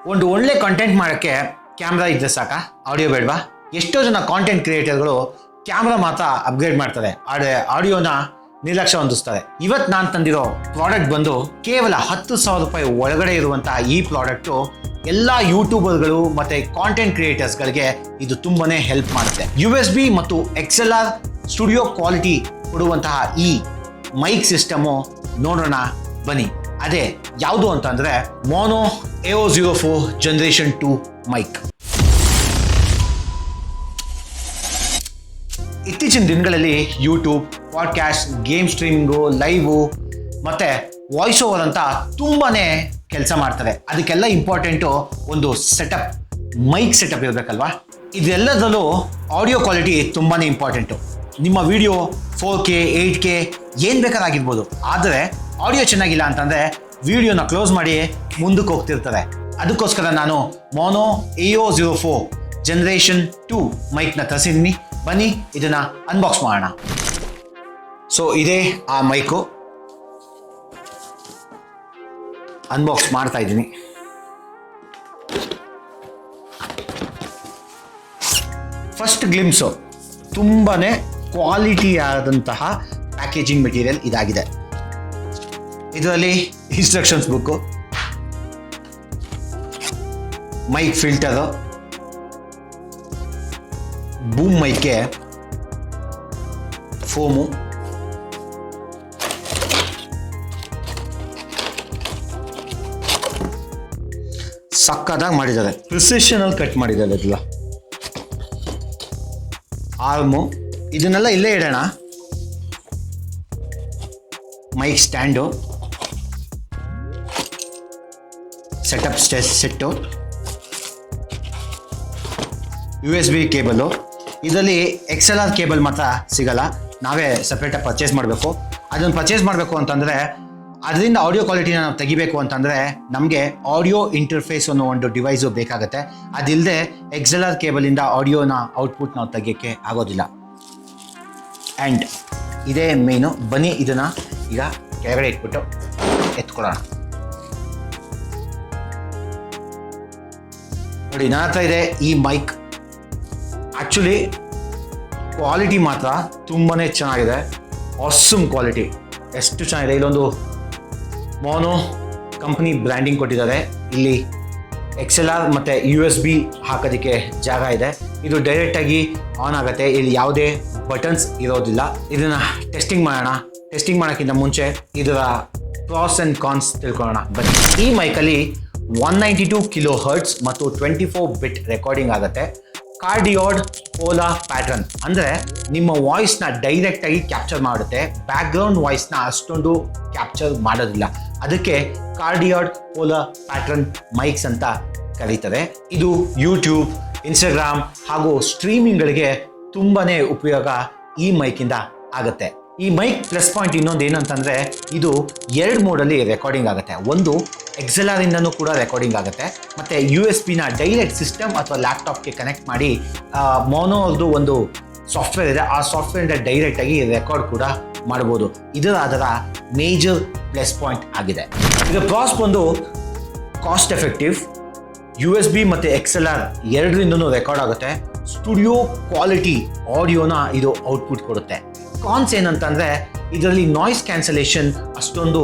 ಒಂದು ಒಳ್ಳೆ ಕಂಟೆಂಟ್ ಮಾಡೋಕ್ಕೆ ಕ್ಯಾಮ್ರಾ ಇದ್ದರೆ ಸಾಕಾ, ಆಡಿಯೋ ಬೇಡವಾ? ಎಷ್ಟೋ ಜನ ಕಾಂಟೆಂಟ್ ಕ್ರಿಯೇಟರ್ಗಳು ಕ್ಯಾಮ್ರಾ ಮಾತ್ರ ಅಪ್ಗ್ರೇಡ್ ಮಾಡ್ತಾರೆ, ಆದರೆ ಆಡಿಯೋನ ನಿರ್ಲಕ್ಷ್ಯ ಹೊಂದಿಸ್ತಾರೆ. ಇವತ್ತು ನಾನು ತಂದಿರೋ ಪ್ರಾಡಕ್ಟ್ ಬಂದು ಕೇವಲ 10,000 ರೂಪಾಯಿ ಒಳಗಡೆ ಇರುವಂತಹ ಈ ಪ್ರಾಡಕ್ಟು ಎಲ್ಲ ಯೂಟ್ಯೂಬರ್ಗಳು ಮತ್ತು ಕಾಂಟೆಂಟ್ ಕ್ರಿಯೇಟರ್ಸ್ಗಳಿಗೆ ಇದು ತುಂಬಾನೇ ಹೆಲ್ಪ್ ಮಾಡುತ್ತೆ. USB ಮತ್ತು XLR ಸ್ಟುಡಿಯೋ ಕ್ವಾಲಿಟಿ ಕೊಡುವಂತಹ ಈ ಮೈಕ್ ಸಿಸ್ಟಮು ನೋಡೋಣ ಬನ್ನಿ. ಅದೇ ಯಾವುದು ಅಂತಂದರೆ ಮೋನೋ AO04 ಜನರೇಷನ್ 2 ಮೈಕ್. ಇತ್ತೀಚಿನ ದಿನಗಳಲ್ಲಿ YouTube, podcast, game streaming, live ಮತ್ತು ವಾಯ್ಸ್ ಓವರ್ ಅಂತ ತುಂಬಾ ಕೆಲಸ ಮಾಡ್ತಾರೆ. ಅದಕ್ಕೆಲ್ಲ ಇಂಪಾರ್ಟೆಂಟು ಒಂದು ಸೆಟಪ್, ಮೈಕ್ ಸೆಟಪ್ ಇರಬೇಕಲ್ವಾ? ಇದೆಲ್ಲದರಲ್ಲೂ ಆಡಿಯೋ ಕ್ವಾಲಿಟಿ ತುಂಬಾ ಇಂಪಾರ್ಟೆಂಟು. ನಿಮ್ಮ ವಿಡಿಯೋ 4K 8K ಏನು ಬೇಕಾಗಿರ್ಬೋದು, ಆದರೆ ಆಡಿಯೋ ಚೆನ್ನಾಗಿಲ್ಲ ಅಂತಂದರೆ ವಿಡಿಯೋನ ಕ್ಲೋಸ್ ಮಾಡಿ ಮುಂದಕ್ಕೆ ಹೋಗ್ತಿರ್ತಾರೆ. ಅದಕ್ಕೋಸ್ಕರ ನಾನು ಮೋನೋ AO04 ಜನರೇಷನ್ 2 ಮೈಕ್ನ ತರಿಸಿದ್ದೀನಿ. ಬನ್ನಿ ಇದನ್ನು ಅನ್ಬಾಕ್ಸ್ ಮಾಡೋಣ. ಸೊ ಇದೇ ಆ ಮೈಕು, ಅನ್ಬಾಕ್ಸ್ ಮಾಡ್ತಾ ಇದ್ದೀನಿ. ಫಸ್ಟ್ ಗ್ಲಿಮ್ಸು, ತುಂಬಾ ಕ್ವಾಲಿಟಿ ಆದಂತಹ ಪ್ಯಾಕೇಜಿಂಗ್ ಮೆಟೀರಿಯಲ್ ಇದಾಗಿದೆ. ಇದರಲ್ಲಿ instructions book, mic filter, boom ಮೈಕ್ಗೆ ಫೋಮು, ಸಕ್ಕದಾಗಿ ಮಾಡಿದ್ದಾರೆ, ಪ್ರಿಸಿಷನಲ್ಲಿ ಕಟ್ ಮಾಡಿದ್ದಾರೆ. ಇದೆಲ್ಲ ಆರ್ಮು, ಇದನ್ನೆಲ್ಲ ಇಲ್ಲೇ ಇಡೋಣ. Mic stand, setup set, USB cable. ಇದರಲ್ಲಿ XLR ಕೇಬಲ್ ಮಾತ್ರ ಸಿಗಲ್ಲ, ನಾವೇ ಸಪ್ರೇಟಾಗಿ ಪರ್ಚೇಸ್ ಮಾಡಬೇಕು. ಅದನ್ನು ಪರ್ಚೇಸ್ ಮಾಡಬೇಕು ಅಂತಂದರೆ, ಅದರಿಂದ ಆಡಿಯೋ ಕ್ವಾಲಿಟಿನ ನಾವು ತೆಗಿಬೇಕು ಅಂತಂದರೆ ನಮಗೆ ಆಡಿಯೋ ಇಂಟರ್ಫೇಸ್ ಅನ್ನೋ ಒಂದು ಡಿವೈಸು ಬೇಕಾಗುತ್ತೆ. ಅದಿಲ್ಲದೆ XLR ಕೇಬಲಿಂದ ಆಡಿಯೋನ ಔಟ್ಪುಟ್ ನಾವು ತೆಗಿಯೋಕ್ಕೆ ಆಗೋದಿಲ್ಲ. ಆ್ಯಂಡ್ ಇದೇ ಮೇನು. ಬನ್ನಿ ಇದನ್ನು ಈಗ ಕೆಳಗಡೆ ಇಟ್ಬಿಟ್ಟು ಎತ್ಕೊಳ್ಳೋಣ. ನೋಡಿ, ನನ್ನ ಹತ್ರ ಇದೆ ಈ ಮೈಕ್. ಆ್ಯಕ್ಚುಲಿ ಕ್ವಾಲಿಟಿ ಮಾತ್ರ ತುಂಬಾ ಚೆನ್ನಾಗಿದೆ, ಆಸಮ್ ಕ್ವಾಲಿಟಿ, ಎಷ್ಟು ಚೆನ್ನಾಗಿದೆ. ಇಲ್ಲೊಂದು ಮೋನೋ ಕಂಪ್ನಿ ಬ್ರ್ಯಾಂಡಿಂಗ್ ಕೊಟ್ಟಿದ್ದಾರೆ. ಇಲ್ಲಿ XLR ಮತ್ತು USB ಹಾಕೋದಕ್ಕೆ ಜಾಗ ಇದೆ. ಇದು ಡೈರೆಕ್ಟಾಗಿ ಆನ್ ಆಗುತ್ತೆ, ಇಲ್ಲಿ ಯಾವುದೇ ಬಟನ್ಸ್ ಇರೋದಿಲ್ಲ. ಇದನ್ನು ಟೆಸ್ಟಿಂಗ್ ಮಾಡೋಣ. ಟೆಸ್ಟಿಂಗ್ ಮಾಡೋಕ್ಕಿಂತ ಮುಂಚೆ ಇದರ ಪ್ರಾಸ್ ಆ್ಯಂಡ್ ಕಾನ್ಸ್ ತಿಳ್ಕೊಳ್ಳೋಣ ಬನ್ನಿ. ಈ ಮೈಕಲ್ಲಿ 192 kHz ಮತ್ತು 24 ಬಿಟ್ ರೆಕಾರ್ಡಿಂಗ್ ಆಗುತ್ತೆ. ಕಾರ್ಡಿಯಾಡ್ ಪೋಲಾ ಪ್ಯಾಟ್ರನ್ ಅಂದರೆ ನಿಮ್ಮ ವಾಯ್ಸ್ನ ಡೈರೆಕ್ಟಾಗಿ ಕ್ಯಾಪ್ಚರ್ ಮಾಡುತ್ತೆ, ಬ್ಯಾಕ್ಗ್ರೌಂಡ್ ವಾಯ್ಸ್ನ ಅಷ್ಟೊಂದು ಕ್ಯಾಪ್ಚರ್ ಮಾಡೋದಿಲ್ಲ. ಅದಕ್ಕೆ ಕಾರ್ಡಿಯಾಡ್ ಪೋಲಾ ಪ್ಯಾಟ್ರನ್ ಮೈಕ್ಸ್ ಅಂತ ಕರೀತಾರೆ. ಇದು ಯೂಟ್ಯೂಬ್, ಇನ್ಸ್ಟಾಗ್ರಾಮ್ ಹಾಗೂ ಸ್ಟ್ರೀಮಿಂಗ್ಗಳಿಗೆ ತುಂಬಾ ಉಪಯೋಗ ಈ ಮೈಕಿಂದ ಆಗುತ್ತೆ. ಈ ಮೈಕ್ ಪ್ಲಸ್ ಪಾಯಿಂಟ್ ಇನ್ನೊಂದು ಏನಂತಂದರೆ, ಇದು 2 ಮೋಡಲ್ಲಿ ರೆಕಾರ್ಡಿಂಗ್ ಆಗುತ್ತೆ. ಒಂದು XLR ಇಂದನೂ ಕೂಡ ರೆಕಾರ್ಡಿಂಗ್ ಆಗುತ್ತೆ, ಮತ್ತು USB-ನ ಡೈರೆಕ್ಟ್ ಸಿಸ್ಟಮ್ ಅಥವಾ ಲ್ಯಾಪ್ಟಾಪ್ಗೆ ಕನೆಕ್ಟ್ ಮಾಡಿ ಮೋನೋ ಅವ್ರದ್ದು ಒಂದು ಸಾಫ್ಟ್ವೇರ್ ಇದೆ, ಆ ಸಾಫ್ಟ್ವೇರಿಂದ ಡೈರೆಕ್ಟಾಗಿ ರೆಕಾರ್ಡ್ ಕೂಡ ಮಾಡ್ಬೋದು. ಅದರ ಮೇಜರ್ ಪ್ಲಸ್ ಪಾಯಿಂಟ್ ಆಗಿದೆ. ಈಗ ಪ್ರಾಸ್ ಬಂದು ಕಾಸ್ಟ್ ಎಫೆಕ್ಟಿವ್, USB ಮತ್ತು XLR ಎರಡರಿಂದನೂ ರೆಕಾರ್ಡ್ ಆಗುತ್ತೆ. ಸ್ಟುಡಿಯೋ ಕ್ವಾಲಿಟಿ ಆಡಿಯೋನ ಇದು ಔಟ್ಪುಟ್ ಕೊಡುತ್ತೆ. ಕಾನ್ಸ್ ಏನಂತಂದರೆ, ಇದರಲ್ಲಿ ನಾಯ್ಸ್ ಕ್ಯಾನ್ಸಲೇಷನ್ ಅಷ್ಟೊಂದು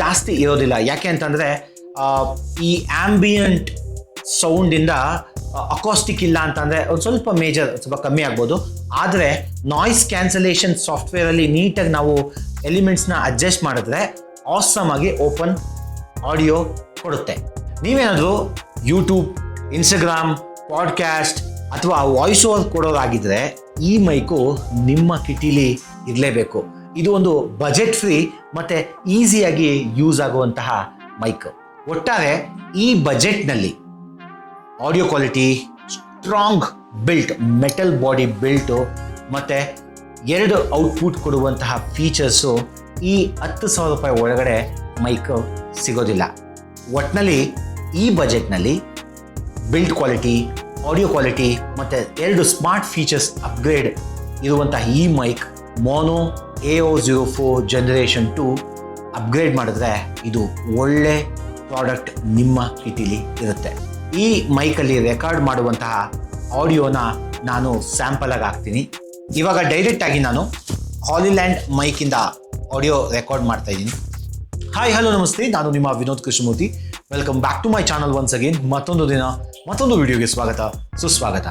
ಜಾಸ್ತಿ ಇರೋದಿಲ್ಲ. ಯಾಕೆ ಅಂತಂದರೆ ಈ ಆ್ಯಂಬಿಯಂಟ್ ಸೌಂಡಿಂದ ಅಕಾಸ್ಟಿಕ್ ಇಲ್ಲ ಅಂತಂದರೆ ಒಂದು ಸ್ವಲ್ಪ ಮೇಜರ್ ಸ್ವಲ್ಪ ಕಮ್ಮಿ ಆಗ್ಬೋದು. ಆದರೆ ನಾಯ್ಸ್ ಕ್ಯಾನ್ಸಲೇಷನ್ ಸಾಫ್ಟ್ವೇರಲ್ಲಿ ನೀಟಾಗಿ ನಾವು ಎಲಿಮೆಂಟ್ಸ್ನ ಅಡ್ಜಸ್ಟ್ ಮಾಡಿದ್ರೆ ಆಸಮ್ ಆಗಿ ಓಪನ್ ಆಡಿಯೋ ಕೊಡುತ್ತೆ. ನೀವೇನಾದರೂ ಯೂಟ್ಯೂಬ್, ಇನ್ಸ್ಟಾಗ್ರಾಮ್, ಪಾಡ್ಕ್ಯಾಸ್ಟ್ ಅಥವಾ ವಾಯ್ಸ್ ಓವರ್ ಕೊಡೋರಾಗಿದ್ದರೆ ಈ ಮೈಕು ನಿಮ್ಮ ಕಿಟಿಲಿ ಇರಲೇಬೇಕು. ಇದು ಒಂದು ಬಜೆಟ್ ಫ್ರೀ ಮತ್ತು ಈಸಿಯಾಗಿ ಯೂಸ್ ಆಗುವಂತಹ ಮೈಕ್. ಒಟ್ಟಾರೆ ಈ ಬಜೆಟ್ನಲ್ಲಿ audio quality, strong built, metal body built ಮತ್ತು 2 ಔಟ್ಪುಟ್ ಕೊಡುವಂತಹ ಫೀಚರ್ಸು ಈ 10,000 ರೂಪಾಯಿ ಒಳಗಡೆ ಮೈಕ್ ಸಿಗೋದಿಲ್ಲ. ಒಟ್ಟಿನಲ್ಲಿ ಈ ಬಜೆಟ್ನಲ್ಲಿ ಬಿಲ್ಡ್ ಕ್ವಾಲಿಟಿ, ಆಡಿಯೋ ಕ್ವಾಲಿಟಿ ಮತ್ತು 2 ಸ್ಮಾರ್ಟ್ ಫೀಚರ್ಸ್ ಅಪ್ಗ್ರೇಡ್ ಇರುವಂತಹ ಈ mic mono AO04 generation 2 upgrade ಮಾಡಿದ್ರೆ ಇದು ಒಳ್ಳೆ ಪ್ರಾಡಕ್ಟ್ ನಿಮ್ಮ ಕಿಟಿಲಿ ಇರುತ್ತೆ. ಈ ಮೈಕಲ್ಲಿ ರೆಕಾರ್ಡ್ ಮಾಡುವಂತಹ ಆಡಿಯೋನ ನಾನು ಸ್ಯಾಂಪಲ್ ಆಗಿ ಹಾಕ್ತೀನಿ. ಇವಾಗ ಡೈರೆಕ್ಟ್ ಆಗಿ ನಾನು ಹಾಲಿಲ್ಯಾಂಡ್ ಮೈಕಿಂದ ಆಡಿಯೋ ರೆಕಾರ್ಡ್ ಮಾಡ್ತಾ ಇದ್ದೀನಿ. ಹಾಯ್ ಹಲೋ ನಮಸ್ತೆ, ನಾನು ನಿಮ್ಮ Vinod Krishnamurthy. Welcome back to my channel once again. ಮತ್ತೊಂದು ದಿನ ಮತ್ತೊಂದು ವಿಡಿಯೋಗೆ ಸ್ವಾಗತ ಸುಸ್ವಾಗತ.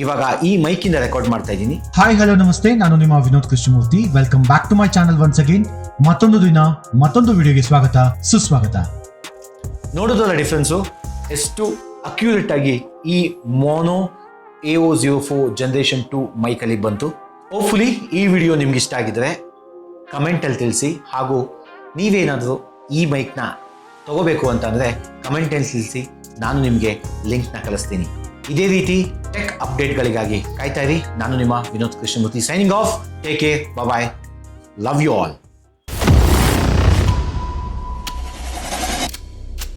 ಇವಾಗ ಈ ಮೈಕಿಂದ ರೆಕಾರ್ಡ್ ಮಾಡ್ತಾ ಇದ್ದೀನಿ. ಹಾಯ್ ಹಲೋ ನಮಸ್ತೆ, ನಾನು ನಿಮ್ಮ Vinod Krishnamurthy. Welcome back to my channel once again. ಮತ್ತೊಂದು ದಿನ ಮತ್ತೊಂದು ವಿಡಿಯೋಗೆ ಸ್ವಾಗತ ಸುಸ್ವಾಗತ. ನೋಡೋದಲ್ಲ ಡಿಫ್ರೆನ್ಸು, ಎಷ್ಟು ಅಕ್ಯುರೇಟ್ ಆಗಿ ಈ ಮೋನೋ AO04 ಜನರೇಷನ್ 2 ಮೈಕಲ್ಲಿ ಬಂತು. ಹೋಪ್ಫುಲಿ ಈ ವಿಡಿಯೋ ನಿಮ್ಗೆ ಇಷ್ಟ ಆಗಿದ್ರೆ ಕಮೆಂಟಲ್ಲಿ ತಿಳಿಸಿ. ಹಾಗೂ ನೀವೇನಾದರೂ ಈ ಮೈಕ್ನ ತಗೋಬೇಕು ಅಂತಂದರೆ ಕಮೆಂಟಲ್ಲಿ ತಿಳಿಸಿ, ನಾನು ನಿಮಗೆ ಲಿಂಕ್ನ ಕಳಿಸ್ತೀನಿ. ಇದೇ ರೀತಿ ಟೆಕ್ ಅಪ್ಡೇಟ್ಗಳಿಗಾಗಿ ಕಾಯ್ತಾ ಇರಿ. ನಾನು ನಿಮ್ಮ Vinod Krishnamurthy, signing off. Take care, bye, love you all.